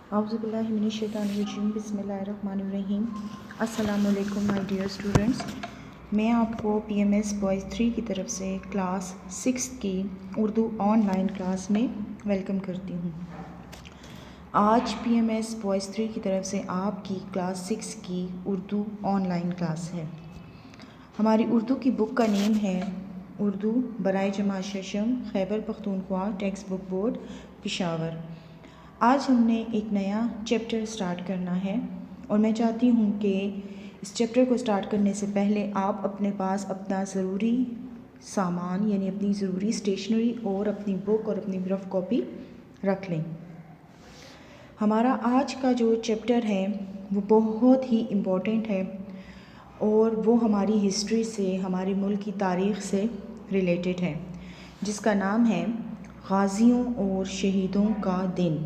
اعوذ باللہ من الشیطان الرجیم، بسم اللہ الرحمن الرحیم۔ السلام علیکم مائی ڈیئر اسٹوڈنٹس، میں آپ کو پی ایم ایس بوائز 3 کی طرف سے کلاس 6 کی اردو آن لائن کلاس میں ویلکم کرتی ہوں۔ آج پی ایم ایس بوائز 3 کی طرف سے آپ کی کلاس 6 کی اردو آن لائن کلاس ہے۔ ہماری اردو کی بک کا نیم ہے اردو برائے جماعت ششم، Khyber Pakhtunkhwa text book board, Peshawar. آج ہم نے ایک نیا چیپٹر سٹارٹ کرنا ہے اور میں چاہتی ہوں کہ اس چیپٹر کو سٹارٹ کرنے سے پہلے آپ اپنے پاس اپنا ضروری سامان یعنی اپنی ضروری اسٹیشنری اور اپنی بک اور اپنی رف کاپی رکھ لیں۔ ہمارا آج کا جو چیپٹر ہے وہ بہت ہی امپورٹنٹ ہے اور وہ ہماری ہسٹری سے، ہمارے ملک کی تاریخ سے ریلیٹڈ ہے، جس کا نام ہے غازیوں اور شہیدوں کا دن۔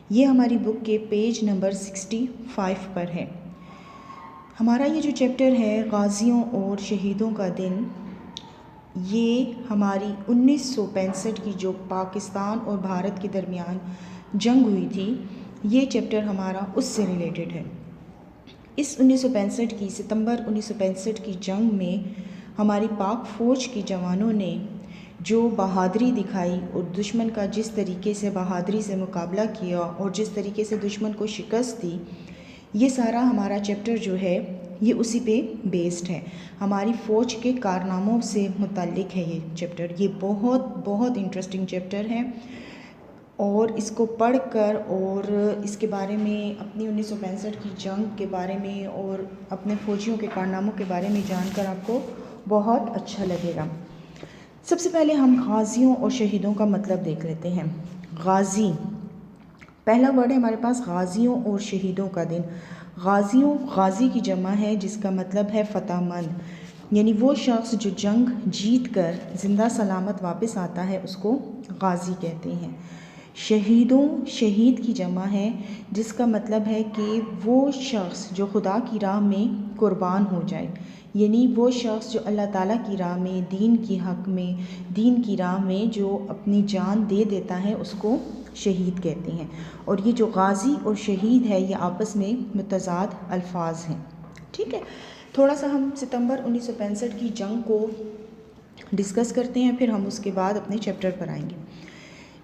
یہ ہماری بک کے پیج نمبر 65 پر ہے۔ ہمارا یہ جو چیپٹر ہے غازیوں اور شہیدوں کا دن، یہ ہماری 1965 کی جو پاکستان اور بھارت کے درمیان جنگ ہوئی تھی، یہ چیپٹر ہمارا اس سے ریلیٹڈ ہے۔ اس 1965 کی ستمبر 1965 کی جنگ میں ہماری پاک فوج کے جوانوں نے جو بہادری دکھائی اور دشمن کا جس طریقے سے بہادری سے مقابلہ کیا اور جس طریقے سے دشمن کو شکست دی، یہ سارا ہمارا چیپٹر جو ہے یہ اسی پہ بیسڈ ہے۔ ہماری فوج کے کارناموں سے متعلق ہے یہ چیپٹر۔ یہ بہت بہت انٹرسٹنگ چیپٹر ہے اور اس کو پڑھ کر اور اس کے بارے میں اپنی 1965 کی جنگ کے بارے میں اور اپنے فوجیوں کے کارناموں کے بارے میں جان کر آپ کو بہت اچھا لگے گا۔ سب سے پہلے ہم غازیوں اور شہیدوں کا مطلب دیکھ لیتے ہیں۔ غازی، پہلا ورڈ ہے ہمارے پاس غازیوں اور شہیدوں کا دن۔ غازی کی جمع ہے جس کا مطلب ہے فتح مند، یعنی وہ شخص جو جنگ جیت کر زندہ سلامت واپس آتا ہے اس کو غازی کہتے ہیں۔ شہید کی جمع ہے جس کا مطلب ہے کہ وہ شخص جو خدا کی راہ میں قربان ہو جائے، یعنی وہ شخص جو اللہ تعالیٰ کی راہ میں، دین کی حق میں، دین کی راہ میں جو اپنی جان دے دیتا ہے اس کو شہید کہتے ہیں۔ اور یہ جو غازی اور شہید ہے یہ آپس میں متضاد الفاظ ہیں۔ ٹھیک ہے، تھوڑا سا ہم ستمبر 1965 کی جنگ کو ڈسکس کرتے ہیں، پھر ہم اس کے بعد اپنے چیپٹر پر آئیں گے۔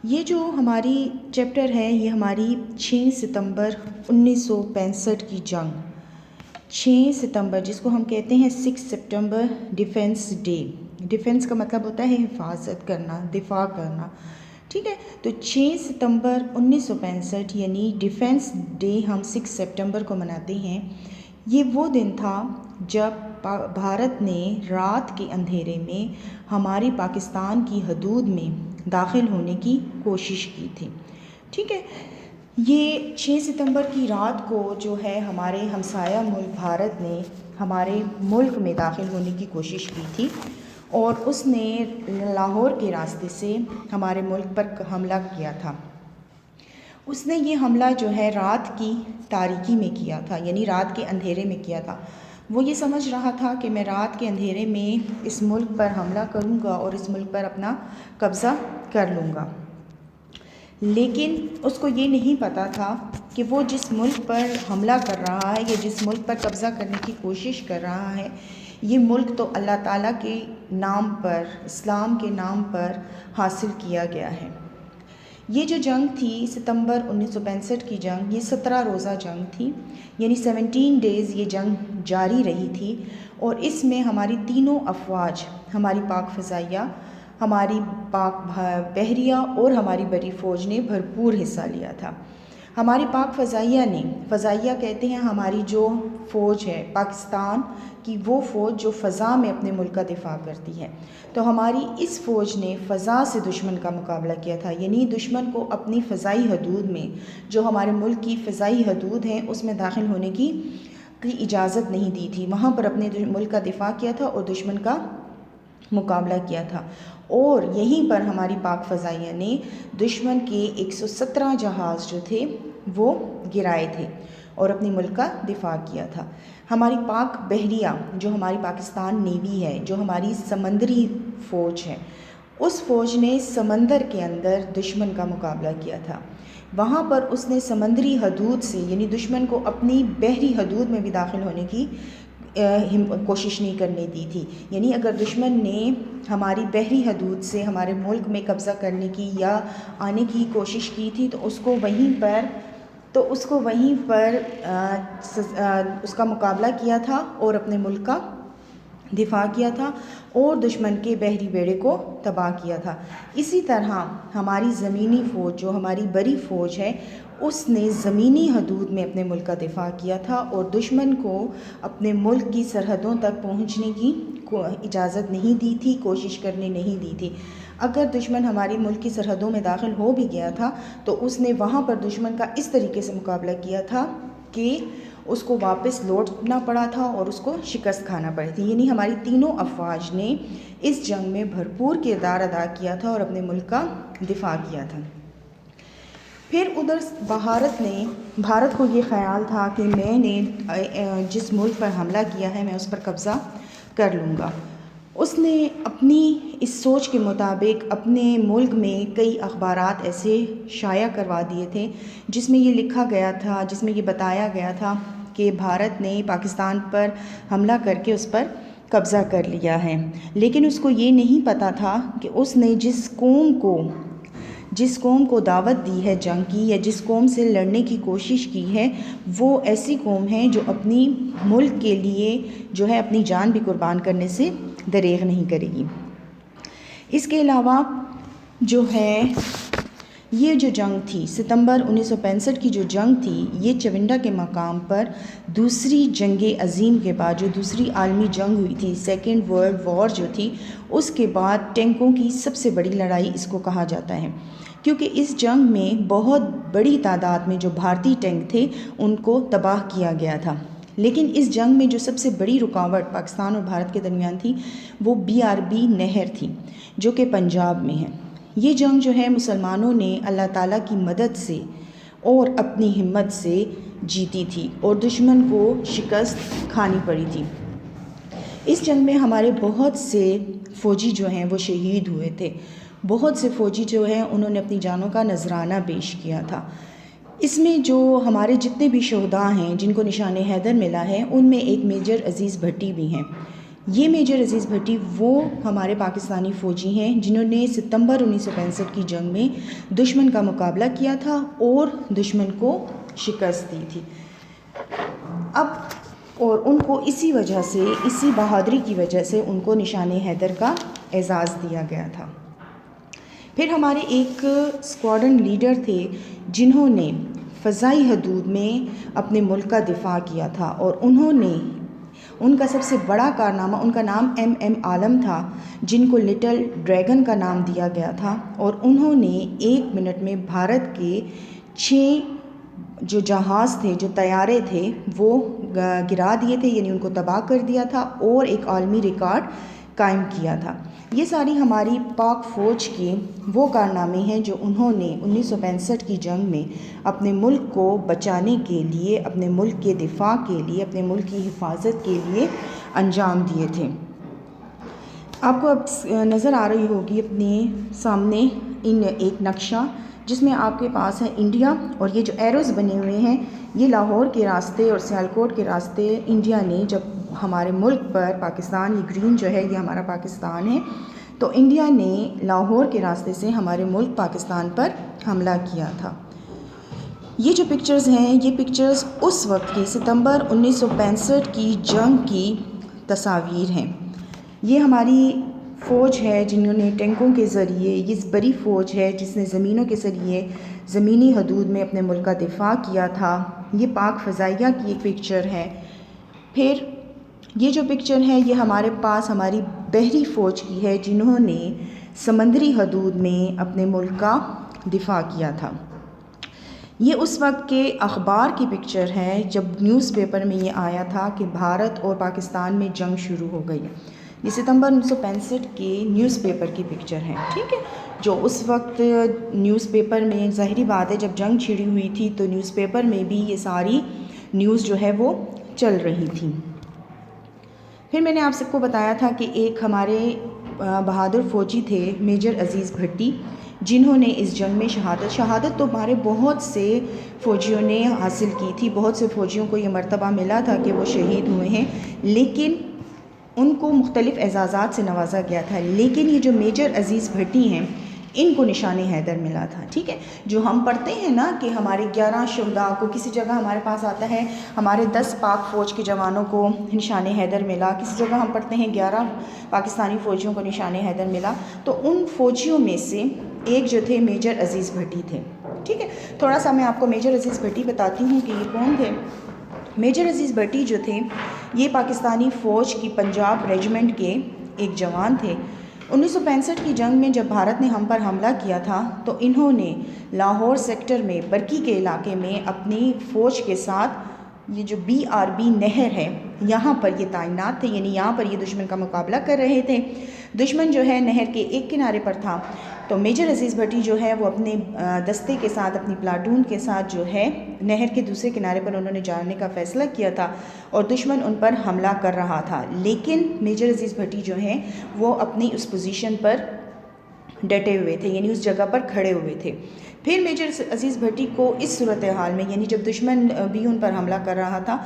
یہ جو ہماری چیپٹر ہے یہ ہماری 6 ستمبر 1965 کی جنگ، 6 ستمبر جس کو ہم کہتے ہیں 6 سپٹمبر ڈیفنس ڈے۔ ڈیفنس کا مطلب ہوتا ہے حفاظت کرنا، دفاع کرنا۔ ٹھیک ہے، تو 6 ستمبر 1965 یعنی ڈیفنس ڈے ہم 6 سپٹمبر کو مناتے ہیں۔ یہ وہ دن تھا جب بھارت نے رات کے اندھیرے میں ہماری پاکستان کی حدود میں داخل ہونے کی کوشش کی تھی۔ ٹھیک ہے، یہ 6 ستمبر کی رات کو جو ہے ہمارے ہمسایہ ملک بھارت نے ہمارے ملک میں داخل ہونے کی کوشش کی تھی اور اس نے لاہور کے راستے سے ہمارے ملک پر حملہ کیا تھا۔ اس نے یہ حملہ جو ہے رات کی تاریکی میں کیا تھا، یعنی رات کے اندھیرے میں کیا تھا۔ وہ یہ سمجھ رہا تھا کہ میں رات کے اندھیرے میں اس ملک پر حملہ کروں گا اور اس ملک پر اپنا قبضہ کر لوں گا، لیکن اس کو یہ نہیں پتہ تھا کہ وہ جس ملک پر حملہ کر رہا ہے یا جس ملک پر قبضہ کرنے کی کوشش کر رہا ہے، یہ ملک تو اللہ تعالیٰ کے نام پر، اسلام کے نام پر حاصل کیا گیا ہے۔ یہ جو جنگ تھی ستمبر 1965 کی جنگ، یہ 17 روزہ جنگ تھی، یعنی 17 ڈیز یہ جنگ جاری رہی تھی اور اس میں ہماری تینوں افواج، ہماری پاک فضائیہ، ہماری پاک بحریہ اور ہماری بری فوج نے بھرپور حصہ لیا تھا۔ ہماری پاک فضائیہ کہتے ہیں ہماری جو فوج ہے پاکستان کی، وہ فوج جو فضا میں اپنے ملک کا دفاع کرتی ہے، تو ہماری اس فوج نے فضا سے دشمن کا مقابلہ کیا تھا، یعنی دشمن کو اپنی فضائی حدود میں، جو ہمارے ملک کی فضائی حدود ہیں اس میں داخل ہونے کی اجازت نہیں دی تھی، وہاں پر اپنے ملک کا دفاع کیا تھا اور دشمن کا مقابلہ کیا تھا۔ اور یہیں پر ہماری پاک فضائیہ نے دشمن کے 117 جہاز جو تھے وہ گرائے تھے اور اپنے ملک کا دفاع کیا تھا۔ ہماری پاک بحریہ جو ہماری پاکستان نیوی ہے، جو ہماری سمندری فوج ہے، اس فوج نے سمندر کے اندر دشمن کا مقابلہ کیا تھا. وہاں پر اس نے سمندری حدود سے یعنی دشمن کو اپنی بحری حدود میں بھی داخل ہونے کی کوشش نہیں کرنے دی تھی. یعنی اگر دشمن نے ہماری بحری حدود سے ہمارے ملک میں قبضہ کرنے کی یا آنے کی کوشش کی تھی تو اس کو وہیں پر اس کا مقابلہ کیا تھا اور اپنے ملک کا دفاع کیا تھا اور دشمن کے بحری بیڑے کو تباہ کیا تھا. اسی طرح ہماری زمینی فوج جو ہماری بڑی فوج ہے اس نے زمینی حدود میں اپنے ملک کا دفاع کیا تھا اور دشمن کو اپنے ملک کی سرحدوں تک پہنچنے کی اجازت نہیں دی تھی، کوشش کرنے نہیں دی تھی. اگر دشمن ہماری ملک کی سرحدوں میں داخل ہو بھی گیا تھا تو اس نے وہاں پر دشمن کا اس طریقے سے مقابلہ کیا تھا کہ اس کو واپس لوٹنا پڑا تھا اور اس کو شکست کھانا پڑی تھی. یعنی ہماری تینوں افواج نے اس جنگ میں بھرپور کردار ادا کیا تھا اور اپنے ملک کا دفاع کیا تھا. پھر ادھر بھارت کو یہ خیال تھا کہ میں نے جس ملک پر حملہ کیا ہے میں اس پر قبضہ کر لوں گا. اس نے اپنی اس سوچ کے مطابق اپنے ملک میں کئی اخبارات ایسے شائع کروا دیے تھے جس میں یہ لکھا گیا تھا، جس میں یہ بتایا گیا تھا کہ بھارت نے پاکستان پر حملہ کر کے اس پر قبضہ کر لیا ہے. لیکن اس کو یہ نہیں پتہ تھا کہ اس نے جس قوم کو دعوت دی ہے جنگ کی یا جس قوم سے لڑنے کی کوشش کی ہے وہ ایسی قوم ہے جو اپنی ملک کے لیے جو ہے اپنی جان بھی قربان کرنے سے دریغ نہیں کرے گی. اس کے علاوہ جو ہے یہ جو جنگ تھی ستمبر 1965 کی جو جنگ تھی یہ چونڈا کے مقام پر دوسری جنگ عظیم کے بعد جو دوسری عالمی جنگ ہوئی تھی، سیکنڈ ورلڈ وار جو تھی، اس کے بعد ٹینکوں کی سب سے بڑی لڑائی اس کو کہا جاتا ہے. کیونکہ اس جنگ میں بہت بڑی تعداد میں جو بھارتی ٹینک تھے ان کو تباہ کیا گیا تھا. لیکن اس جنگ میں جو سب سے بڑی رکاوٹ پاکستان اور بھارت کے درمیان تھی وہ BRB نہر تھی جو کہ پنجاب میں ہے. یہ جنگ جو ہے مسلمانوں نے اللہ تعالیٰ کی مدد سے اور اپنی ہمت سے جیتی تھی اور دشمن کو شکست کھانی پڑی تھی. اس جنگ میں ہمارے بہت سے فوجی جو ہیں وہ شہید ہوئے تھے. بہت سے فوجی جو ہیں انہوں نے اپنی جانوں کا نذرانہ پیش کیا تھا. اس میں جو ہمارے جتنے بھی شہداء ہیں جن کو نشان حیدر ملا ہے ان میں ایک میجر عزیز بھٹی بھی ہیں. یہ میجر عزیز بھٹی وہ ہمارے پاکستانی فوجی ہیں جنہوں نے ستمبر 1965 کی جنگ میں دشمن کا مقابلہ کیا تھا اور دشمن کو شکست دی تھی. اور ان کو اسی بہادری کی وجہ سے ان کو نشان حیدر کا اعزاز دیا گیا تھا. پھر ہمارے ایک اسکواڈرن لیڈر تھے جنہوں نے فضائی حدود میں اپنے ملک کا دفاع کیا تھا اور ان کا سب سے بڑا کارنامہ، ان کا نام MM عالم تھا جن کو لٹل ڈریگن کا نام دیا گیا تھا. اور انہوں نے 1 منٹ میں بھارت کے 6 جو جہاز تھے، جو طیارے تھے وہ گرا دیے تھے، یعنی ان کو تباہ کر دیا تھا اور ایک عالمی ریکارڈ قائم کیا تھا. یہ ساری ہماری پاک فوج کے وہ کارنامے ہیں جو انہوں نے 1965 کی جنگ میں اپنے ملک کو بچانے کے لیے، اپنے ملک کے دفاع کے لیے، اپنے ملک کی حفاظت کے لیے انجام دیے تھے. آپ کو اب نظر آ رہی ہوگی اپنے سامنے ایک نقشہ جس میں آپ کے پاس ہے انڈیا، اور یہ جو ایروز بنے ہوئے ہیں یہ لاہور کے راستے اور سیالکوٹ کے راستے انڈیا نے جب ہمارے ملک پر پاکستان، یہ گرین جو ہے یہ ہمارا پاکستان ہے، تو انڈیا نے لاہور کے راستے سے ہمارے ملک پاکستان پر حملہ کیا تھا. یہ جو پکچرز ہیں یہ پکچرز اس وقت کی ستمبر 1965 کی جنگ کی تصاویر ہیں. یہ ہماری فوج ہے جنہوں نے ٹینکوں کے ذریعے، یہ بڑی فوج ہے جس نے زمینوں کے ذریعے زمینی حدود میں اپنے ملک کا دفاع کیا تھا. یہ پاک فضائیہ کی ایک پکچر ہے. پھر یہ جو پکچر ہے یہ ہمارے پاس ہماری بحری فوج کی ہے جنہوں نے سمندری حدود میں اپنے ملک کا دفاع کیا تھا. یہ اس وقت کے اخبار کی پکچر ہے جب نیوز پیپر میں یہ آیا تھا کہ بھارت اور پاکستان میں جنگ شروع ہو گئی. یہ ستمبر 1965 کے نیوز پیپر کی پکچر ہے، ٹھیک ہے، جو اس وقت نیوز پیپر میں، ظاہری بات ہے جب جنگ چھڑی ہوئی تھی تو نیوز پیپر میں بھی یہ ساری نیوز جو ہے وہ چل رہی تھی. پھر میں نے آپ سب کو بتایا تھا کہ ایک ہمارے بہادر فوجی تھے میجر عزیز بھٹی، جنہوں نے اس جنگ میں شہادت تو ہمارے بہت سے فوجیوں نے حاصل کی تھی، بہت سے فوجیوں کو یہ مرتبہ ملا تھا کہ وہ شہید ہوئے ہیں، لیکن ان کو مختلف اعزازات سے نوازا گیا تھا، لیکن یہ جو میجر عزیز بھٹی ہیں ان کو نشان حیدر ملا تھا. ٹھیک ہے، جو ہم پڑھتے ہیں نا کہ ہمارے 11 شہداء کو، کسی جگہ ہمارے پاس آتا ہے ہمارے 10 پاک فوج کے جوانوں کو نشان حیدر ملا، کسی جگہ ہم پڑھتے ہیں 11 پاکستانی فوجیوں کو نشان حیدر ملا، تو ان فوجیوں میں سے ایک جو تھے میجر عزیز بھٹی تھے. ٹھیک ہے، تھوڑا سا میں آپ کو میجر عزیز بھٹی بتاتی ہوں کہ یہ کون تھے. میجر عزیز بھٹی جو تھے یہ پاکستانی فوج کی پنجاب ریجمنٹ کے ایک جوان تھے. 1965 کی جنگ میں جب بھارت نے ہم پر حملہ کیا تھا تو انہوں نے لاہور سیکٹر میں برکی کے علاقے میں اپنی فوج کے ساتھ یہ جو BRB نہر ہے یہاں پر یہ تعینات تھے، یعنی یہاں پر یہ دشمن کا مقابلہ کر رہے تھے. دشمن جو ہے نہر کے ایک کنارے پر تھا، تو میجر عزیز بھٹی جو ہے وہ اپنے دستے کے ساتھ، اپنی پلاٹون کے ساتھ جو ہے نہر کے دوسرے کنارے پر انہوں نے جانے کا فیصلہ کیا تھا اور دشمن ان پر حملہ کر رہا تھا، لیکن میجر عزیز بھٹی جو ہیں وہ اپنی اس پوزیشن پر ڈٹے ہوئے تھے، یعنی اس جگہ پر کھڑے ہوئے تھے. پھر میجر عزیز بھٹی کو اس صورتحال میں، یعنی جب دشمن بھی ان پر حملہ کر رہا تھا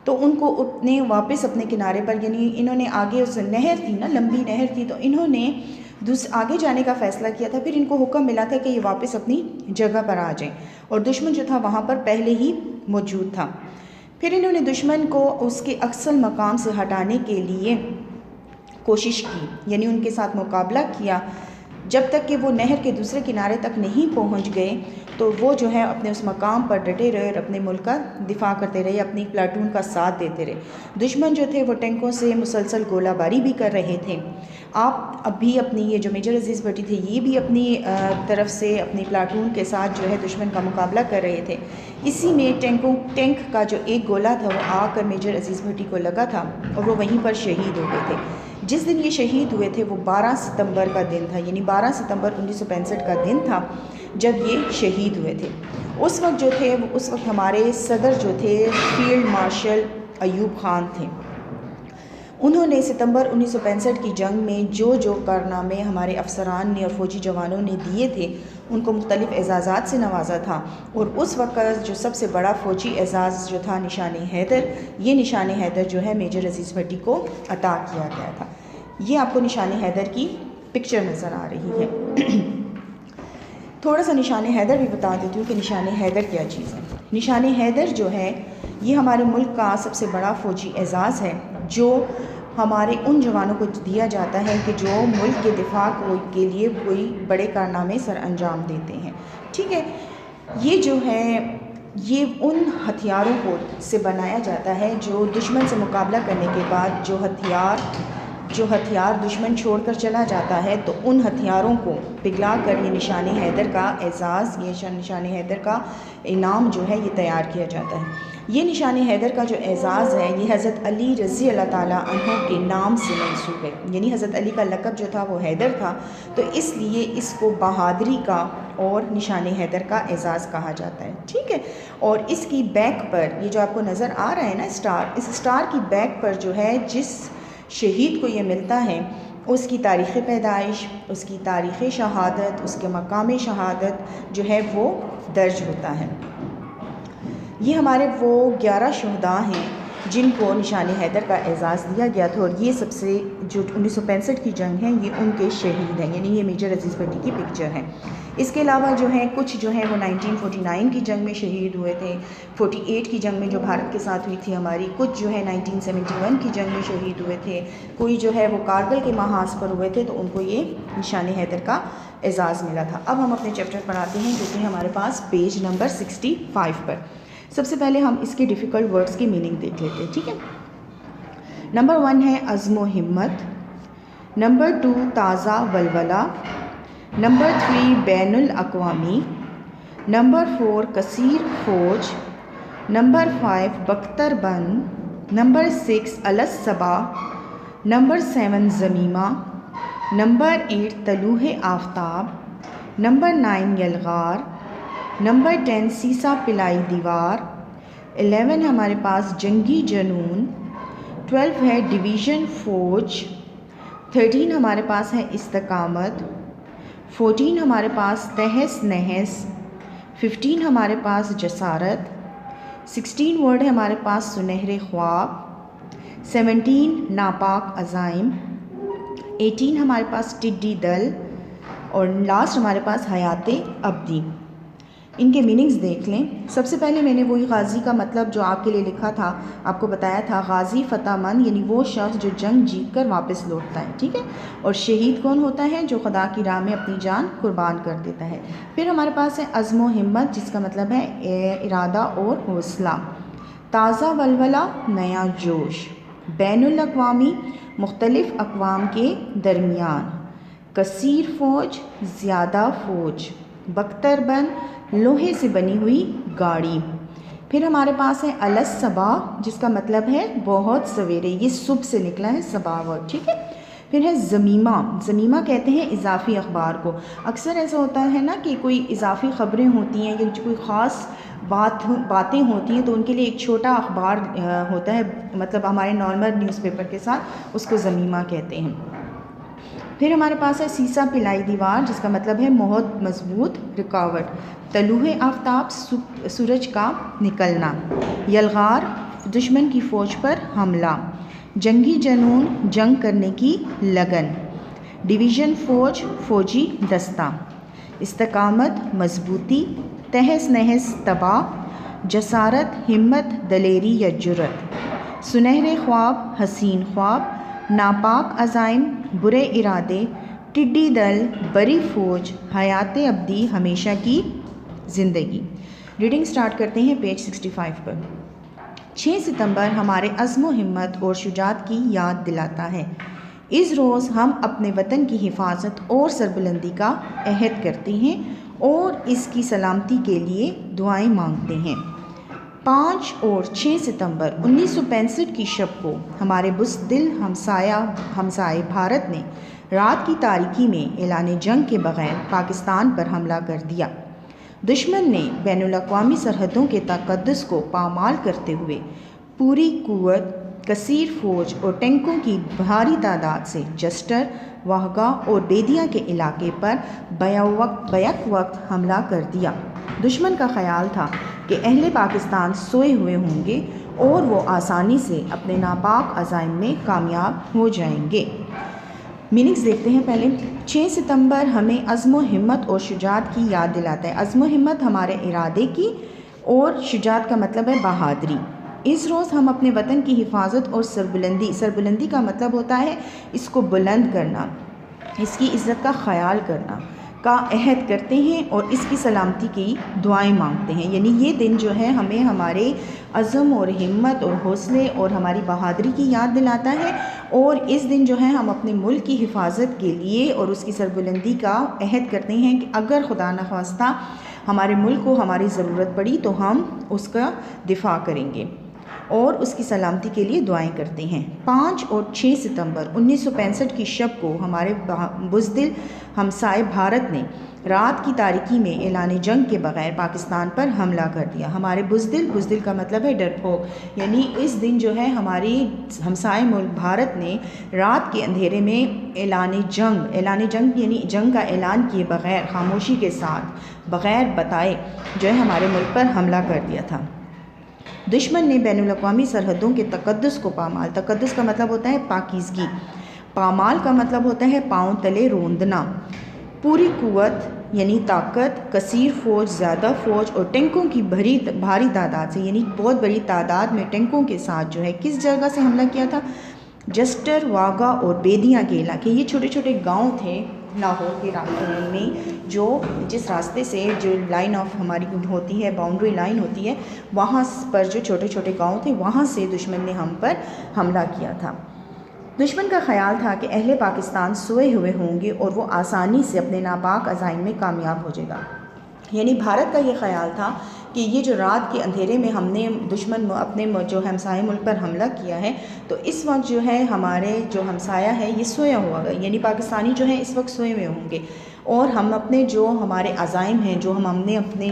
تو ان کو واپس اپنے کنارے پر، یعنی انہوں نے آگے، اس نہر تھی نا، لمبی نہر تھی، تو انہوں نے آگے جانے کا فیصلہ کیا تھا. پھر ان کو حکم ملا تھا کہ یہ واپس اپنی جگہ پر آ جائیں، اور دشمن جو تھا وہاں پر پہلے ہی موجود تھا. پھر انہوں نے دشمن کو اس کے اصل مقام سے ہٹانے کے لیے کوشش کی، یعنی ان کے ساتھ مقابلہ کیا، جب تک کہ وہ نہر کے دوسرے کنارے تک نہیں پہنچ گئے تو وہ جو ہے اپنے اس مقام پر ڈٹے رہے اور اپنے ملک کا دفاع کرتے رہے، اپنی پلاٹون کا ساتھ دیتے رہے. دشمن جو تھے وہ ٹینکوں سے مسلسل گولہ باری بھی کر رہے تھے. آپ اب بھی اپنی، یہ جو میجر عزیز بھٹی تھے یہ بھی اپنی طرف سے اپنی پلاٹون کے ساتھ جو ہے دشمن کا مقابلہ کر رہے تھے. اسی میں ٹینک کا جو ایک گولہ تھا وہ آ کر میجر عزیز بھٹی کو لگا تھا اور وہ وہیں پر شہید ہو گئے تھے. جس دن یہ شہید ہوئے تھے وہ 12 ستمبر کا دن تھا، یعنی 12 ستمبر 1965 کا دن تھا جب یہ شہید ہوئے تھے. اس وقت جو تھے، اس وقت ہمارے صدر جو تھے فیلڈ مارشل ایوب خان تھے. انہوں نے ستمبر 1965 کی جنگ میں جو کارنامے ہمارے افسران نے اور فوجی جوانوں نے دیے تھے ان کو مختلف اعزازات سے نوازا تھا، اور اس وقت جو سب سے بڑا فوجی اعزاز جو تھا نشان حیدر، یہ نشان حیدر جو ہے میجر عزیز بھٹی کو عطا کیا گیا تھا. یہ آپ کو نشان حیدر کی پکچر نظر آ رہی ہے. تھوڑا سا نشان حیدر بھی بتا دیتی ہوں کہ نشان حیدر کیا چیز ہے. نشان حیدر جو ہے یہ ہمارے ملک کا سب سے بڑا فوجی اعزاز ہے جو ہمارے ان جوانوں کو دیا جاتا ہے کہ جو ملک کے دفاع کے لیے کوئی بڑے کارنامے سر انجام دیتے ہیں. ٹھیک ہے، یہ جو ہے یہ ان ہتھیاروں کو سے بنایا جاتا ہے جو دشمن سے مقابلہ کرنے کے بعد جو ہتھیار دشمن چھوڑ کر چلا جاتا ہے تو ان ہتھیاروں کو پگھلا کر یہ نشان حیدر کا اعزاز، یہ نشان حیدر کا انعام جو ہے یہ تیار کیا جاتا ہے. یہ نشان حیدر کا جو اعزاز ہے یہ حضرت علی رضی اللہ تعالیٰ عنہ کے نام سے منسوب ہے، یعنی حضرت علی کا لقب جو تھا وہ حیدر تھا، تو اس لیے اس کو بہادری کا اور نشان حیدر کا اعزاز کہا جاتا ہے. ٹھیک ہے، اور اس کی بیک پر یہ جو آپ کو نظر آ رہا ہے نا اسٹار، اس اسٹار کی بیک پر جو ہے جس شہید کو یہ ملتا ہے اس کی تاریخ پیدائش، اس کی تاریخ شہادت، اس کے مقام شہادت جو ہے وہ درج ہوتا ہے. یہ ہمارے وہ 11 شہداء ہیں جن کو نشان حیدر کا اعزاز دیا گیا تھا، اور یہ سب سے جو 1965 کی جنگ ہے یہ ان کے شہید ہیں، یعنی یہ میجر عزیز بھٹی کی پکچر ہے. اس کے علاوہ جو ہیں کچھ جو ہیں وہ 1949 کی جنگ میں شہید ہوئے تھے، 48 کی جنگ میں جو بھارت کے ساتھ ہوئی تھی ہماری، کچھ جو ہے 1971 کی جنگ میں شہید ہوئے تھے، کوئی جو ہے وہ کارگل کے محاذ پر ہوئے تھے تو ان کو یہ نشان حیدر کا اعزاز ملا تھا. اب ہم اپنے چیپٹر پڑھاتے ہیں جو کہ ہمارے پاس پیج نمبر 65 پر. سب سے پہلے ہم اس کے ڈیفیکلٹ ورڈز کی میننگ دیکھ لیتے ہیں. ٹھیک ہے، نمبر 1 ہے عزم و ہمت، نمبر 2 تازہ ولولہ، نمبر 3 بین الاقوامی، نمبر 4 کثیر فوج، نمبر 5 بختر بند، نمبر 6 الصبا، نمبر 7 ضمیمہ، نمبر 8 طلوع آفتاب، نمبر 9 یلغار، نمبر 10 سیسا پلائی دیوار، 11 ہمارے پاس جنگی جنون، 12 ہے ڈویژن فوج، 13 ہمارے پاس ہے استقامت، 14 ہمارے پاس تہس نہس، 15 ہمارے پاس جسارت، 16 ورڈ ہے ہمارے پاس سنہرے خواب، 17 ناپاک عزائم، 18 ہمارے پاس ٹڈی دل، اور لاسٹ ہمارے پاس حیات ابدی۔ ان کے میننگز دیکھ لیں۔ سب سے پہلے میں نے وہی غازی کا مطلب جو آپ کے لیے لکھا تھا آپ کو بتایا تھا، غازی فتح مند یعنی وہ شخص جو جنگ جیت کر واپس لوٹتا ہے، ٹھیک ہے، اور شہید کون ہوتا ہے؟ جو خدا کی راہ میں اپنی جان قربان کر دیتا ہے۔ پھر ہمارے پاس ہے عزم و ہمت، جس کا مطلب ہے ارادہ اور حوصلہ، تازہ ولولہ نیا جوش، بین الاقوامی مختلف اقوام کے درمیان، کثیر فوج زیادہ فوج، بختر بند لوہے سے بنی ہوئی گاڑی۔ پھر ہمارے پاس ہے الصباح، جس کا مطلب ہے بہت سویرے، یہ صبح سے نکلا ہے صباح ورڈ، ٹھیک ہے۔ پھر ہے ضمیمہ، ضمیمہ کہتے ہیں اضافی اخبار کو۔ اکثر ایسا ہوتا ہے نا کہ کوئی اضافی خبریں ہوتی ہیں یا کوئی خاص باتیں ہوتی ہیں تو ان کے لیے ایک چھوٹا اخبار ہوتا ہے، مطلب ہمارے نارمل نیوز پیپر کے ساتھ، اس کو ضمیمہ کہتے ہیں۔ پھر ہمارے پاس ہے سیسہ پلائی دیوار، جس کا مطلب ہے بہت مضبوط رکاوٹ، طلوع آفتاب سورج کا نکلنا، یلغار دشمن کی فوج پر حملہ، جنگی جنون جنگ کرنے کی لگن، ڈویژن فوج فوجی دستہ، استقامت مضبوطی، تہس نہس تباہ، جسارت ہمت دلیری یا جرأت، سنہرے خواب حسین خواب، ناپاک عزائم برے ارادے، ٹڈی دل بری فوج، حیات ابدی ہمیشہ کی زندگی۔ ریڈنگ سٹارٹ کرتے ہیں پیج 65 پر۔ 6 ستمبر ہمارے عزم و ہمت اور شجاعت کی یاد دلاتا ہے۔ اس روز ہم اپنے وطن کی حفاظت اور سربلندی کا عہد کرتے ہیں اور اس کی سلامتی کے لیے دعائیں مانگتے ہیں۔ 5 اور 6 ستمبر 1965 کی شب کو ہمارے بزدل ہمسائے بھارت نے رات کی تاریکی میں اعلان جنگ کے بغیر پاکستان پر حملہ کر دیا۔ دشمن نے بین الاقوامی سرحدوں کے تقدس کو پامال کرتے ہوئے پوری قوت، کثیر فوج اور ٹینکوں کی بھاری تعداد سے جسٹر، واہگہ اور بیدیا کے علاقے پر بیک وقت حملہ کر دیا۔ دشمن کا خیال تھا کہ اہل پاکستان سوئے ہوئے ہوں گے اور وہ آسانی سے اپنے ناپاک عزائم میں کامیاب ہو جائیں گے۔ میننگز دیکھتے ہیں پہلے۔ 6 ستمبر ہمیں عزم و ہمت اور شجاعت کی یاد دلاتا ہے۔ عزم و ہمت ہمارے ارادے کی اور شجاعت کا مطلب ہے بہادری۔ اس روز ہم اپنے وطن کی حفاظت اور سربلندی کا مطلب ہوتا ہے اس کو بلند کرنا، اس کی عزت کا خیال کرنا کا عہد کرتے ہیں اور اس کی سلامتی کی دعائیں مانگتے ہیں۔ یعنی یہ دن جو ہے ہمیں ہمارے عزم اور ہمت اور حوصلے اور ہماری بہادری کی یاد دلاتا ہے، اور اس دن جو ہے ہم اپنے ملک کی حفاظت کے لیے اور اس کی سربلندی کا عہد کرتے ہیں کہ اگر خدا نخواستہ ہمارے ملک کو ہماری ضرورت پڑی تو ہم اس کا دفاع کریں گے اور اس کی سلامتی کے لیے دعائیں کرتے ہیں۔ 5 اور 6 ستمبر 1965 کی شب کو ہمارے بزدل ہمسائے بھارت نے رات کی تاریکی میں اعلان جنگ کے بغیر پاکستان پر حملہ کر دیا۔ ہمارے بزدل کا مطلب ہے ڈرپوک، یعنی اس دن جو ہے ہماری ہمسائے ملک بھارت نے رات کے اندھیرے میں اعلان جنگ یعنی جنگ کا اعلان کیے بغیر، خاموشی کے ساتھ بغیر بتائے جو ہے ہمارے ملک پر حملہ کر دیا تھا۔ دشمن نے بین الاقوامی سرحدوں کے تقدس کو پامال، تقدس کا مطلب ہوتا ہے پاکیزگی، پامال کا مطلب ہوتا ہے پاؤں تلے روندنا، پوری قوت یعنی طاقت، کثیر فوج زیادہ فوج اور ٹینکوں کی بھاری تعداد سے، یعنی بہت بڑی تعداد میں ٹینکوں کے ساتھ جو ہے کس جگہ سے حملہ کیا تھا؟ جسٹر، واہگہ اور بیدیا کے علاقے، یہ چھوٹے چھوٹے گاؤں تھے لاہور کے میں، جو جس راستے سے جو لائن آف ہماری ہوتی ہے، باؤنڈری لائن ہوتی ہے، وہاں پر جو چھوٹے چھوٹے گاؤں تھے وہاں سے دشمن نے ہم پر حملہ کیا تھا۔ دشمن کا خیال تھا کہ اہل پاکستان سوئے ہوئے ہوں گے اور وہ آسانی سے اپنے ناپاک عزائم میں کامیاب ہو جائے گا۔ یعنی بھارت کا یہ خیال تھا کہ یہ جو رات کے اندھیرے میں ہم نے دشمن اپنے جو ہمسائے ملک پر حملہ کیا ہے تو اس وقت جو ہے ہمارے جو ہمسایہ ہے یہ سویا ہوا گا، یعنی پاکستانی جو ہے اس وقت سوئے ہوئے ہوں گے، اور ہم اپنے جو ہمارے عزائم ہیں، جو ہم نے اپنے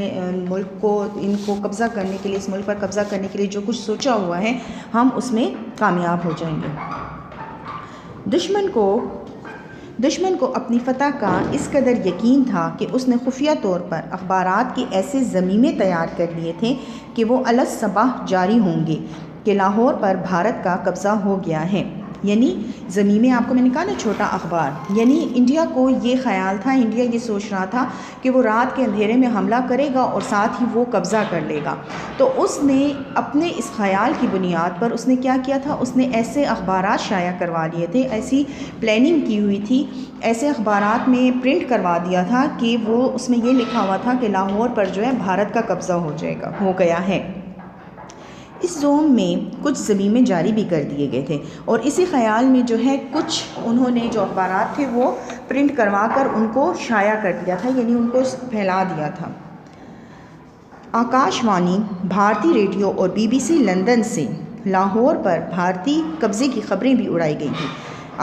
ملک کو ان کو قبضہ کرنے کے لیے، اس ملک پر قبضہ کرنے کے لیے جو کچھ سوچا ہوا ہے ہم اس میں کامیاب ہو جائیں گے۔ دشمن کو دشمن کو اپنی فتح کا اس قدر یقین تھا کہ اس نے خفیہ طور پر اخبارات کے ایسے ضمیمے تیار کر لیے تھے کہ وہ الصباح جاری ہوں گے کہ لاہور پر بھارت کا قبضہ ہو گیا ہے۔ یعنی ضمیمے آپ کو میں نے کہا نا چھوٹا اخبار، یعنی انڈیا کو یہ خیال تھا، انڈیا یہ سوچ رہا تھا کہ وہ رات کے اندھیرے میں حملہ کرے گا اور ساتھ ہی وہ قبضہ کر لے گا۔ تو اس نے اپنے اس خیال کی بنیاد پر اس نے کیا کیا تھا، اس نے ایسے اخبارات شائع کروا لیے تھے، ایسی پلاننگ کی ہوئی تھی، ایسے اخبارات میں پرنٹ کروا دیا تھا کہ وہ اس میں یہ لکھا ہوا تھا کہ لاہور پر جو ہے بھارت کا قبضہ ہو گیا ہے۔ اس زوم میں کچھ ضمیمے جاری بھی کر دیے گئے تھے اور اسی خیال میں جو ہے کچھ انہوں نے جو اخبارات تھے وہ پرنٹ کروا کر ان کو شائع کر دیا تھا، یعنی ان کو پھیلا دیا تھا۔ آکاش وانی، بھارتی ریڈیو اور BBC لندن سے لاہور پر بھارتی قبضے کی خبریں بھی اڑائی گئی تھیں۔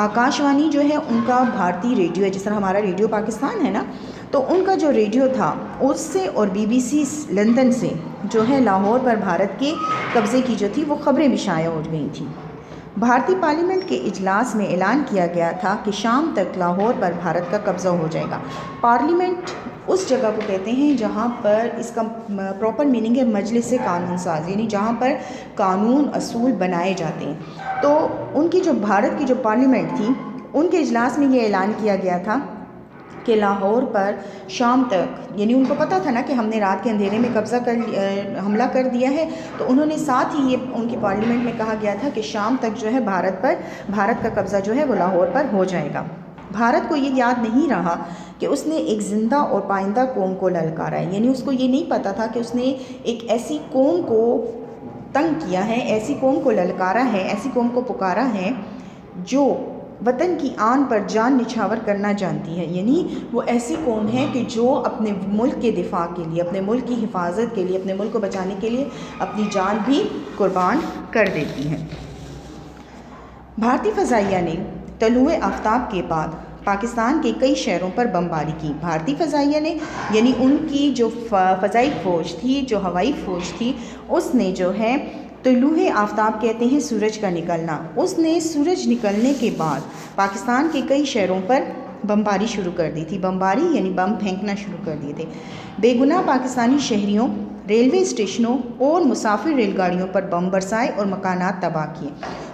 آکاش وانی جو ہے ان کا بھارتی ریڈیو ہے، جس طرح ہمارا ریڈیو پاکستان ہے نا، تو ان کا جو ریڈیو تھا اس سے اور BBC لندن سے جو ہے لاہور پر بھارت کے قبضے کی جو تھی وہ خبریں بھی شائع ہو گئی تھیں۔ بھارتی پارلیمنٹ کے اجلاس میں اعلان کیا گیا تھا کہ شام تک لاہور پر بھارت کا قبضہ ہو جائے گا۔ پارلیمنٹ اس جگہ کو کہتے ہیں جہاں پر اس کا پراپر میننگ ہے مجلس قانون ساز، یعنی جہاں پر قانون اصول بنائے جاتے ہیں۔ تو ان کی جو بھارت کی جو پارلیمنٹ تھی ان کے اجلاس میں یہ اعلان کیا گیا تھا کہ لاہور پر شام تک، یعنی ان کو پتہ تھا نا کہ ہم نے رات کے اندھیرے میں حملہ کر دیا ہے، تو انہوں نے ساتھ ہی یہ ان کی پارلیمنٹ میں کہا گیا تھا کہ شام تک جو ہے بھارت کا قبضہ جو ہے وہ لاہور پر ہو جائے گا۔ بھارت کو یہ یاد نہیں رہا کہ اس نے ایک زندہ اور پائندہ قوم کو للکارا ہے، یعنی اس کو یہ نہیں پتہ تھا کہ اس نے ایک ایسی قوم کو تنگ کیا ہے، ایسی قوم کو للکارا ہے، ایسی قوم کو پکارا ہے جو وطن کی آن پر جان نچھاور کرنا جانتی ہے۔ یعنی وہ ایسی قوم ہے کہ جو اپنے ملک کے دفاع کے لیے، اپنے ملک کی حفاظت کے لیے، اپنے ملک کو بچانے کے لیے اپنی جان بھی قربان کر دیتی ہے۔ بھارتی فضائیہ نے طلوع آفتاب کے بعد پاکستان کے کئی شہروں پر بمباری کی۔ بھارتی فضائیہ نے، یعنی ان کی جو فضائی فوج تھی، جو ہوائی فوج تھی، اس نے جو ہے طلوع آفتاب کہتے ہیں سورج کا نکلنا، اس نے سورج نکلنے کے بعد پاکستان کے کئی شہروں پر بمباری شروع کر دی تھی۔ بمباری یعنی بم پھینکنا شروع کر دیے تھے۔ بے گناہ پاکستانی شہریوں، ریلوے اسٹیشنوں اور مسافر ریل گاڑیوں پر بم برسائے اور مکانات تباہ کیے۔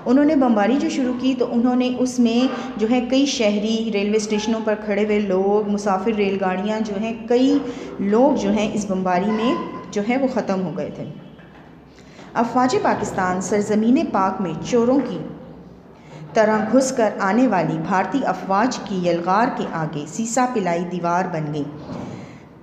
انہوں نے بمباری جو شروع کی تو انہوں نے اس میں جو ہے کئی شہری، ریلوے اسٹیشنوں پر کھڑے ہوئے لوگ، مسافر ریل گاڑیاں جو ہیں، کئی لوگ جو ہیں اس بمباری میں جو ہے وہ ختم ہو گئے تھے۔ افواج پاکستان سرزمین پاک میں چوروں کی طرح گھس کر آنے والی بھارتی افواج کی یلغار کے آگے سیسا پلائی دیوار بن گئی۔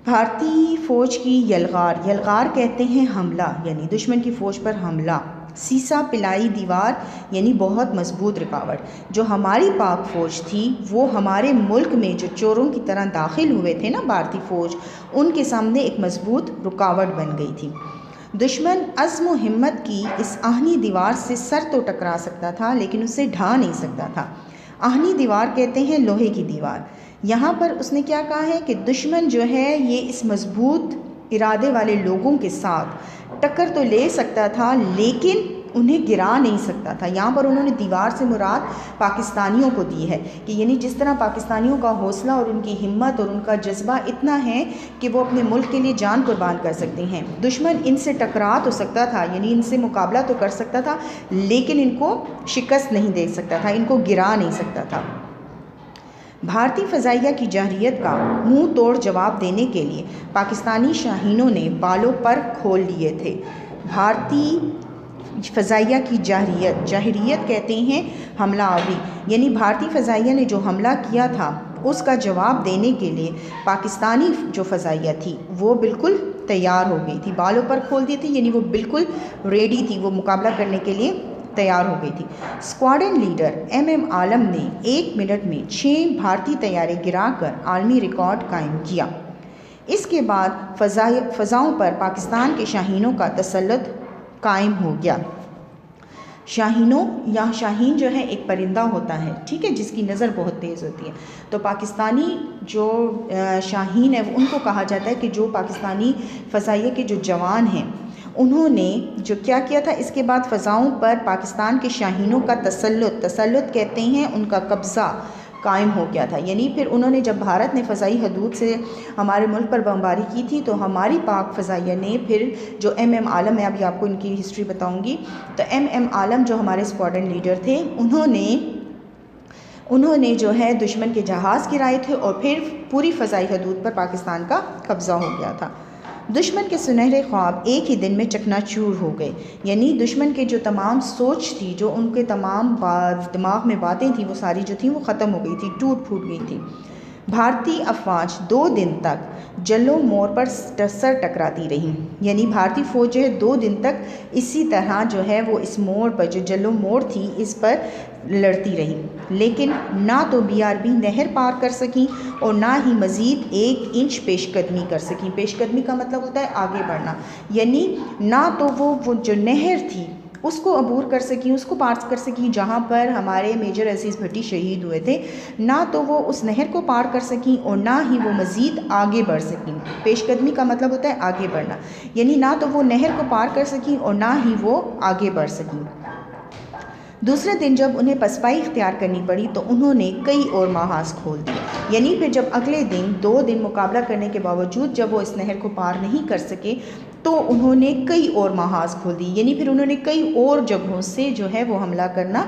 بھارتی فوج کی یلغار کہتے ہیں حملہ، یعنی دشمن کی فوج پر حملہ۔ سیسا پلائی دیوار یعنی بہت مضبوط رکاوٹ۔ جو ہماری پاک فوج تھی وہ ہمارے ملک میں جو چوروں کی طرح داخل ہوئے تھے نا بھارتی فوج، ان کے سامنے ایک مضبوط رکاوٹ بن گئی تھی۔ دشمن عزم و ہمت کی اس آہنی دیوار سے سر تو ٹکرا سکتا تھا لیکن اسے ڈھا نہیں سکتا تھا۔ آہنی دیوار کہتے ہیں لوہے کی دیوار۔ یہاں پر اس نے کیا کہا ہے کہ دشمن جو ہے یہ اس مضبوط ارادے والے لوگوں کے ساتھ ٹکر تو لے سکتا تھا لیکن انہیں گرا نہیں سکتا تھا۔ یہاں پر انہوں نے دیوار سے مراد پاکستانیوں کو دی ہے کہ یعنی جس طرح پاکستانیوں کا حوصلہ اور ان کی ہمت اور ان کا جذبہ اتنا ہے کہ وہ اپنے ملک کے لیے جان قربان کر سکتے ہیں۔ دشمن ان سے ٹکرا تو سکتا تھا، یعنی ان سے مقابلہ تو کر سکتا تھا لیکن ان کو شکست نہیں دے سکتا تھا، ان کو گرا نہیں سکتا تھا۔ بھارتی فضائیہ کی جارحیت کا منہ توڑ جواب دینے کے لیے پاکستانی شاہینوں نے بالوں پر کھول لیے تھے۔ بھارتی فضائیہ کی جارحیت کہتے ہیں حملہ آوری، یعنی بھارتی فضائیہ نے جو حملہ کیا تھا اس کا جواب دینے کے لیے پاکستانی جو فضائیہ تھی وہ بالکل تیار ہو گئی تھی، بالوں پر کھول دی تھی، یعنی وہ بالکل ریڈی تھی، وہ مقابلہ کرنے کے لیے تیار ہو گئی تھی۔ اسکواڈن لیڈر MM عالم نے 1 منٹ میں 6 بھارتی طیارے گرا کر عالمی ریکارڈ قائم کیا۔ اس کے بعد فضاؤں پر پاکستان کے شاہینوں کا تسلط قائم ہو گیا۔ شاہینوں یا شاہین جو ہے ایک پرندہ ہوتا ہے، ٹھیک ہے، جس کی نظر بہت تیز ہوتی ہے۔ تو پاکستانی جو شاہین ہے ان کو کہا جاتا ہے کہ جو پاکستانی فضائیہ کے جو جوان ہیں انہوں نے جو کیا کیا تھا، اس کے بعد فضاؤں پر پاکستان کے شاہینوں کا تسلط کہتے ہیں ان کا قائم ہو گیا تھا. یعنی پھر انہوں نے جب بھارت نے فضائی حدود سے ہمارے ملک پر بمباری کی تھی تو ہماری پاک فضائیہ نے پھر جو ایم عالم، میں ابھی آپ کو ان کی ہسٹری بتاؤں گی، تو ایم عالم جو ہمارے اسکواڈرن لیڈر تھے، انہوں نے جو ہے دشمن کے جہاز گرائے تھے اور پھر پوری فضائی حدود پر پاکستان کا قبضہ ہو گیا تھا. دشمن کے سنہرے خواب ایک ہی دن میں چکنا چور ہو گئے. یعنی دشمن کے جو تمام سوچ تھی، جو ان کے تمام دماغ میں باتیں تھیں، وہ ساری جو تھیں وہ ختم ہو گئی تھی، ٹوٹ پھوٹ گئی تھی. بھارتی افواج 2 دن تک جلو مور پر سر ٹکراتی رہی. یعنی بھارتی فوج جو ہے 2 دن تک اسی طرح جو ہے وہ اس موڑ پر، جو جلو موڑ تھی، اس پر لڑتی رہی، لیکن نہ تو BRB نہر پار کر سکیں اور نہ ہی مزید 1 انچ پیش قدمی کر سکیں. پیش قدمی کا مطلب ہوتا ہے آگے بڑھنا. یعنی نہ تو وہ جو نہر تھی اس کو عبور کر سکیں، اس کو پار کر سکیں جہاں پر ہمارے میجر عزیز بھٹی شہید ہوئے تھے، نہ تو وہ اس نہر کو پار کر سکیں اور نہ ہی وہ مزید آگے بڑھ سکیں. پیش قدمی کا مطلب ہوتا ہے آگے بڑھنا. یعنی نہ تو وہ نہر کو پار کر سکیں اور نہ ہی وہ آگے بڑھ سکیں. دوسرے دن جب انہیں پسپائی اختیار کرنی پڑی تو انہوں نے کئی اور محاذ کھول دیے. یعنی پھر جب اگلے دن 2 دن مقابلہ کرنے کے باوجود جب وہ اس نہر کو پار نہیں کر سکے تو انہوں نے کئی اور محاذ کھول دی. یعنی پھر انہوں نے کئی اور جگہوں سے جو ہے وہ حملہ کرنا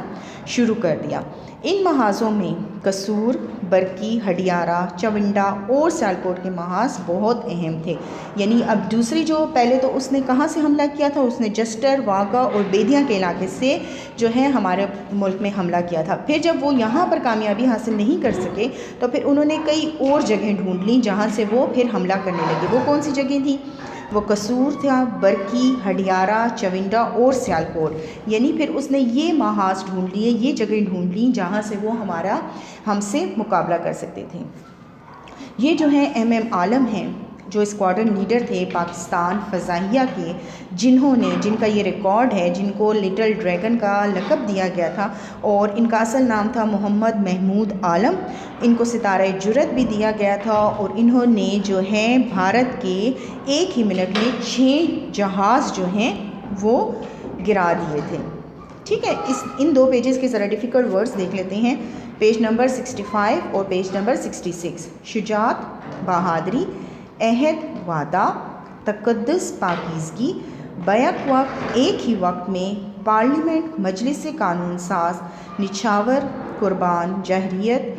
شروع کر دیا. ان محاذوں میں قصور، برکی، ہڈیارہ، چونڈا اور سیالکوٹ کے محاذ بہت اہم تھے. یعنی اب دوسری جو پہلے تو اس نے کہاں سے حملہ کیا تھا، اس نے جسٹر، واگا اور بیدیا کے علاقے سے جو ہے ہمارے ملک میں حملہ کیا تھا. پھر جب وہ یہاں پر کامیابی حاصل نہیں کر سکے تو پھر انہوں نے کئی اور جگہیں ڈھونڈ لیں جہاں سے وہ پھر حملہ کرنے لگے. وہ کون سی جگہیں تھیں؟ وہ قصور تھا، برکی، ہڈیارہ، چونڈا اور سیالکوٹ. یعنی پھر اس نے یہ محاذ ڈھونڈ لیے، یہ جگہیں ڈھونڈ لیں جہاں سے وہ ہم سے مقابلہ کر سکتے تھے. یہ جو ہیں ایم عالم ہیں، جو اسکواڈرن لیڈر تھے پاکستان فضائیہ کے، جن کا یہ ریکارڈ ہے، جن کو لٹل ڈریگن کا لقب دیا گیا تھا اور ان کا اصل نام تھا محمد محمود عالم. ان کو ستارہ جرأت بھی دیا گیا تھا اور انہوں نے جو ہے بھارت کے 1 ہی منٹ میں 6 جہاز جو ہیں وہ گرا دیے تھے. ٹھیک ہے، ان 2 پیجز کے ذرا ڈیفیکلٹ ورڈز دیکھ لیتے ہیں. پیج نمبر 65 اور پیج نمبر 66. شجاعت، بہادری، عہد، وعدہ، تقدس، پاکیزگی، بیک وقت، ایک ہی وقت میں، پارلیمنٹ، مجلس قانون ساز، نچھاور، قربان، جہریت،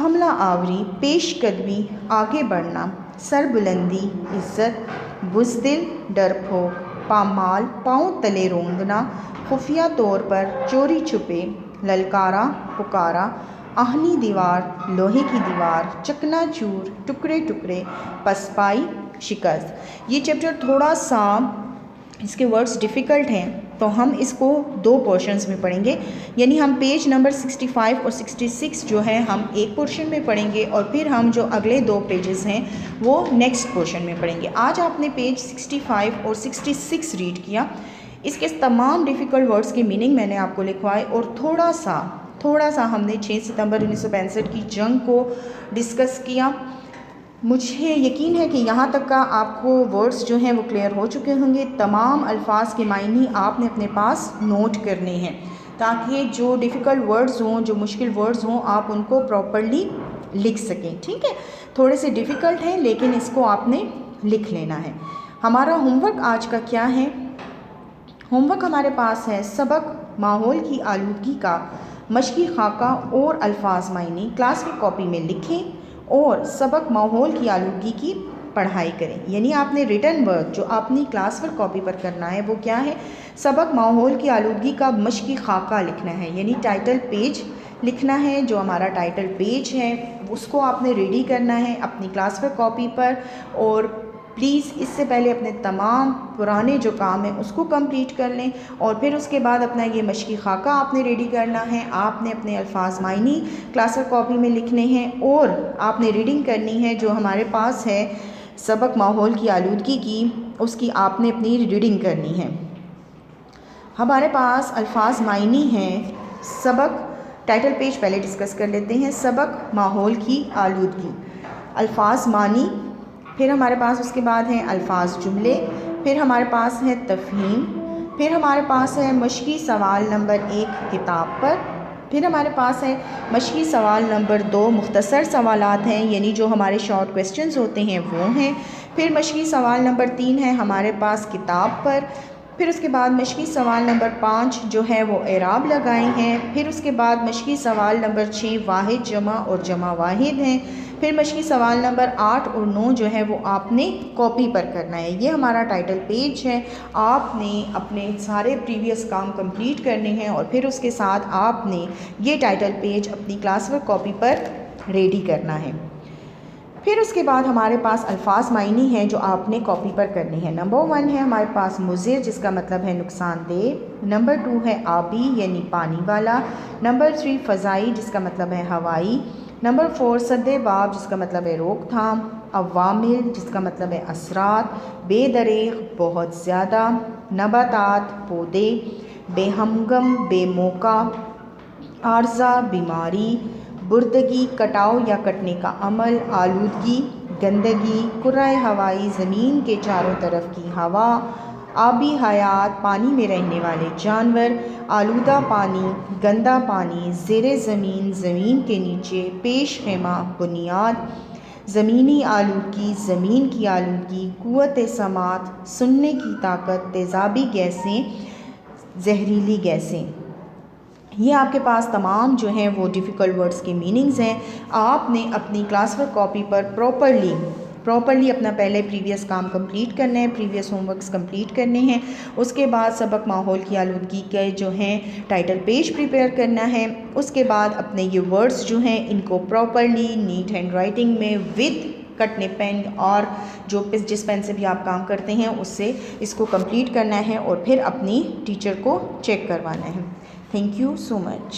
حملہ آوری، پیش قدمی، آگے بڑھنا، سربلندی، عزت، بزدل، ڈرپوک، پامال، پاؤں تلے روندنا، خفیہ طور پر، چوری چھپے، للکارا، پکارا، آہنی دیوار، لوہے کی دیوار، چکنا چور، ٹکڑے ٹکڑے، پسپائی، شکست. یہ چیپٹر تھوڑا سا اس کے ورڈز ڈیفیکلٹ ہیں تو ہم اس کو 2 پورشنز میں پڑھیں گے. یعنی ہم پیج نمبر 65 اور 66 جو ہے ہم ایک پورشن میں پڑھیں گے اور پھر ہم جو اگلے 2 پیجز ہیں وہ نیکسٹ پورشن میں پڑھیں گے. آج آپ نے پیج 65 اور 66 ریڈ کیا. اس کے تمام ڈیفیکلٹ ورڈز کے میننگ میں نے آپ کو لکھوائے اور تھوڑا سا ہم نے 6 ستمبر 1965 کی جنگ کو ڈسکس کیا. مجھے یقین ہے کہ یہاں تک کا آپ کو ورڈز جو ہیں وہ کلیئر ہو چکے ہوں گے. تمام الفاظ کے معنی آپ نے اپنے پاس نوٹ کرنے ہیں تاکہ جو ڈیفیکلٹ ورڈز ہوں، جو مشکل ورڈز ہوں، آپ ان کو پراپرلی لکھ سکیں. ٹھیک ہے، تھوڑے سے ڈیفیکلٹ ہیں لیکن اس کو آپ نے لکھ لینا ہے. ہمارا ہوم ورک آج کا کیا ہے؟ ہوم ورک ہمارے پاس ہے سبق ماحول کی آلودگی کا مشقی خاکہ اور الفاظ معنی کلاس کی کاپی میں لکھیں اور سبق ماحول کی آلودگی کی پڑھائی کریں. یعنی آپ نے ریٹن ورک جو اپنی کلاس ورک کاپی پر کرنا ہے وہ کیا ہے؟ سبق ماحول کی آلودگی کا مشقی خاکہ لکھنا ہے. یعنی ٹائٹل پیج لکھنا ہے. جو ہمارا ٹائٹل پیج ہے اس کو آپ نے ریڈی کرنا ہے اپنی کلاس ورک کاپی پر. اور پلیز اس سے پہلے اپنے تمام پرانے جو کام ہیں اس کو کمپلیٹ کر لیں اور پھر اس کے بعد اپنا یہ مشقی خاکہ آپ نے ریڈی کرنا ہے. آپ نے اپنے الفاظ معنی کلاس ورک کاپی میں لکھنے ہیں اور آپ نے ریڈنگ کرنی ہے. جو ہمارے پاس ہے سبق ماحول کی آلودگی کی، اس کی آپ نے اپنی ریڈنگ کرنی ہے. ہمارے پاس الفاظ معنی ہیں. سبق ٹائٹل پیج پہلے ڈسکس کر لیتے ہیں. سبق ماحول کی آلودگی، الفاظ معنی، پھر ہمارے پاس اس کے بعد ہیں الفاظ جملے، پھر ہمارے پاس ہے تفہیم، پھر ہمارے پاس ہے مشقی سوال نمبر 1 کتاب پر، پھر ہمارے پاس ہے مشقی سوال نمبر 2، مختصر سوالات ہیں، یعنی جو ہمارے شارٹ کویسچنز ہوتے ہیں وہ ہیں۔ پھر مشقی سوال نمبر 3 ہے ہمارے پاس کتاب پر۔ پھر اس کے بعد مشقی سوال نمبر 5 جو ہے وہ اعراب لگائے ہیں۔ پھر اس کے بعد مشقی سوال نمبر 6 واحد جمع اور جمع واحد ہیں۔ پھر مشقی سوال نمبر 8 اور 9 جو ہے وہ آپ نے کاپی پر کرنا ہے۔ یہ ہمارا ٹائٹل پیج ہے، آپ نے اپنے سارے پریویس کام کمپلیٹ کرنے ہیں اور پھر اس کے ساتھ آپ نے یہ ٹائٹل پیج اپنی کلاس ورک کاپی پر ریڈی کرنا ہے۔ پھر اس کے بعد ہمارے پاس الفاظ معنی ہیں جو آپ نے کاپی پر کرنے ہیں۔ نمبر 1 ہے ہمارے پاس مضر، جس کا مطلب ہے نقصان دہ۔ نمبر 2 ہے آبی یعنی پانی والا۔ نمبر 3 فضائی، جس کا مطلب ہے ہوائی۔ نمبر 4 سد باب، جس کا مطلب ہے روک تھام۔ عوامل، جس کا مطلب ہے اثرات۔ بے دریغ بہت زیادہ۔ نباتات پودے۔ بے ہمگم بے موقع۔ عارضہ بیماری۔ بردگی کٹاؤ یا کٹنے کا عمل۔ آلودگی گندگی۔ کرۂ ہوائی زمین کے چاروں طرف کی ہوا۔ آبی حیات پانی میں رہنے والے جانور۔ آلودہ پانی گندا پانی۔ زیر زمین زمین کے نیچے۔ پیش خیمہ بنیاد۔ زمینی آلودگی زمین کی آلودگی۔ قوت سماعت سننے کی طاقت۔ تیزابی گیسیں زہریلی گیسیں۔ یہ آپ کے پاس تمام جو ہیں وہ ڈیفیکلٹ ورڈز کے میننگز ہیں۔ آپ نے اپنی کلاس ورک کاپی پر پراپرلی اپنا پہلے پریویس کام کمپلیٹ کرنا ہے، پریویس ہوم ورکس کمپلیٹ کرنے ہیں۔ اس کے بعد سبق ماحول کی آلودگی کے جو ہیں ٹائٹل پیج پریپیئر کرنا ہے۔ اس کے بعد اپنے یہ ورڈز جو ہیں ان کو پراپرلی نیٹ ہینڈ رائٹنگ میں ود کٹنے پین اور جس پین سے بھی آپ کام کرتے ہیں اس سے اس کو کمپلیٹ کرنا ہے اور پھر اپنی ٹیچر کو چیک کروانا ہے۔ Thank you so much.